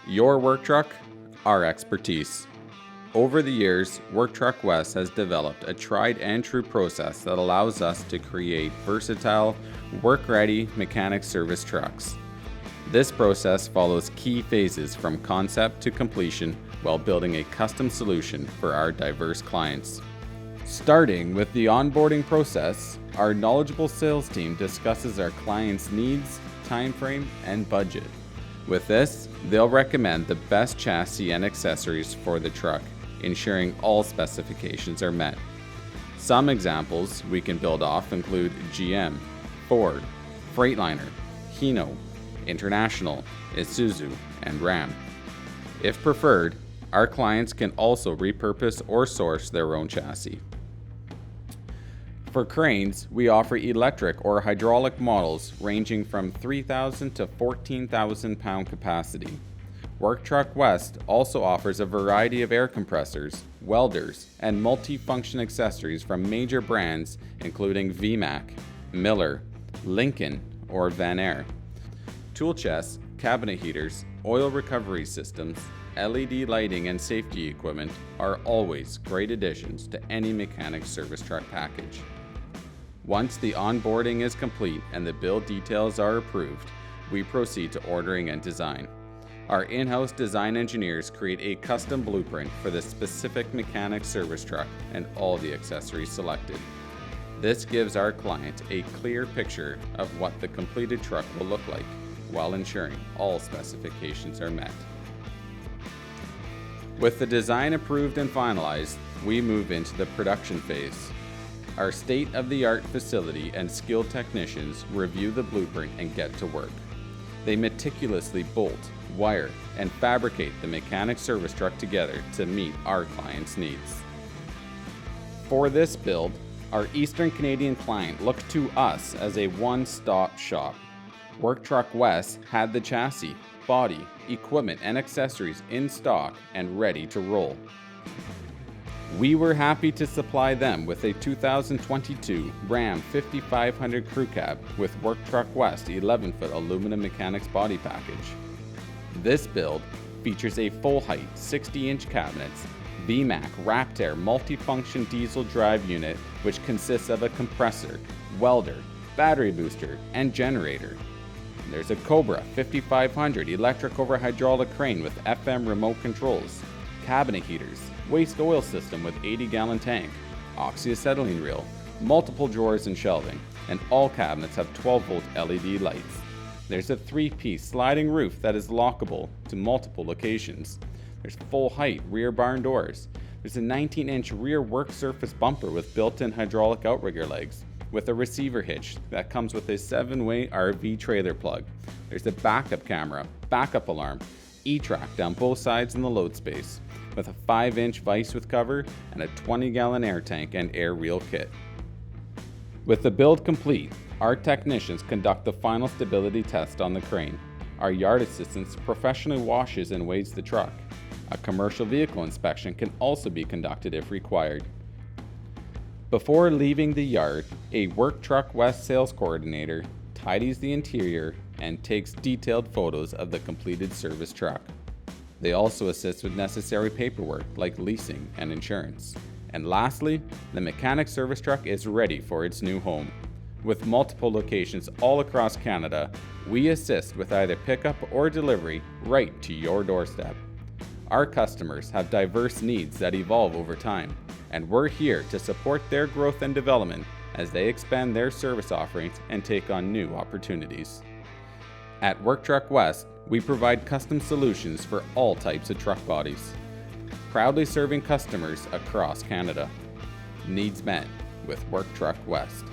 Your work truck, our expertise. Over the years, Work Truck West has developed a tried and true process that allows us to create versatile, work-ready mechanic service trucks. This process follows key phases from concept to completion while building a custom solution for our diverse clients. Starting with the onboarding process, our knowledgeable sales team discusses our clients' needs, time frame, and budget. With this, they'll recommend the best chassis and accessories for the truck, ensuring all specifications are met. Some examples we can build off include GM, Ford, Freightliner, Hino, International, Isuzu, and Ram. If preferred, our clients can also repurpose or source their own chassis. For cranes, we offer electric or hydraulic models ranging from 3,000 to 14,000 pound capacity. Work Truck West also offers a variety of air compressors, welders, and multi-function accessories from major brands including VMAC, Miller, Lincoln, or Van Air. Tool chests, cabinet heaters, oil recovery systems, LED lighting, and safety equipment are always great additions to any mechanic service truck package. Once the onboarding is complete and the build details are approved, we proceed to ordering and design. Our in-house design engineers create a custom blueprint for the specific mechanic service truck and all the accessories selected. This gives our client a clear picture of what the completed truck will look like, while ensuring all specifications are met. With the design approved and finalized, we move into the production phase. Our state-of-the-art facility and skilled technicians review the blueprint and get to work. They meticulously bolt, wire, and fabricate the mechanic service truck together to meet our clients' needs. For this build, our Eastern Canadian client looked to us as a one-stop shop. Work Truck West had the chassis, body, equipment, and accessories in stock and ready to roll. We were happy to supply them with a 2022 Ram 5500 Crew Cab with Work Truck West 11-foot aluminum mechanics body package. This build features a full-height 60-inch cabinets, VMAC Raptor multi-function diesel drive unit which consists of a compressor, welder, battery booster, and generator. There's a Cobra 5500 electric over hydraulic crane with FM remote controls, cabinet heaters, waste oil system with 80-gallon tank, oxyacetylene reel, multiple drawers and shelving, and all cabinets have 12-volt LED lights. There's a 3-piece sliding roof that is lockable to multiple locations. There's full-height rear barn doors. There's a 19-inch rear work surface bumper with built-in hydraulic outrigger legs, with a receiver hitch that comes with a 7-way RV trailer plug. There's a backup camera, backup alarm, E-track down both sides in the load space, with a 5-inch vise with cover and a 20-gallon air tank and air reel kit. With the build complete, our technicians conduct the final stability test on the crane. Our yard assistants professionally washes and weighs the truck. A commercial vehicle inspection can also be conducted if required. Before leaving the yard, a Work Truck West sales coordinator tidies the interior and takes detailed photos of the completed service truck. They also assist with necessary paperwork like leasing and insurance. And lastly, the mechanic service truck is ready for its new home. With multiple locations all across Canada, we assist with either pickup or delivery right to your doorstep. Our customers have diverse needs that evolve over time, and we're here to support their growth and development as they expand their service offerings and take on new opportunities. At Work Truck West, we provide custom solutions for all types of truck bodies, proudly serving customers across Canada. Needs met with Work Truck West.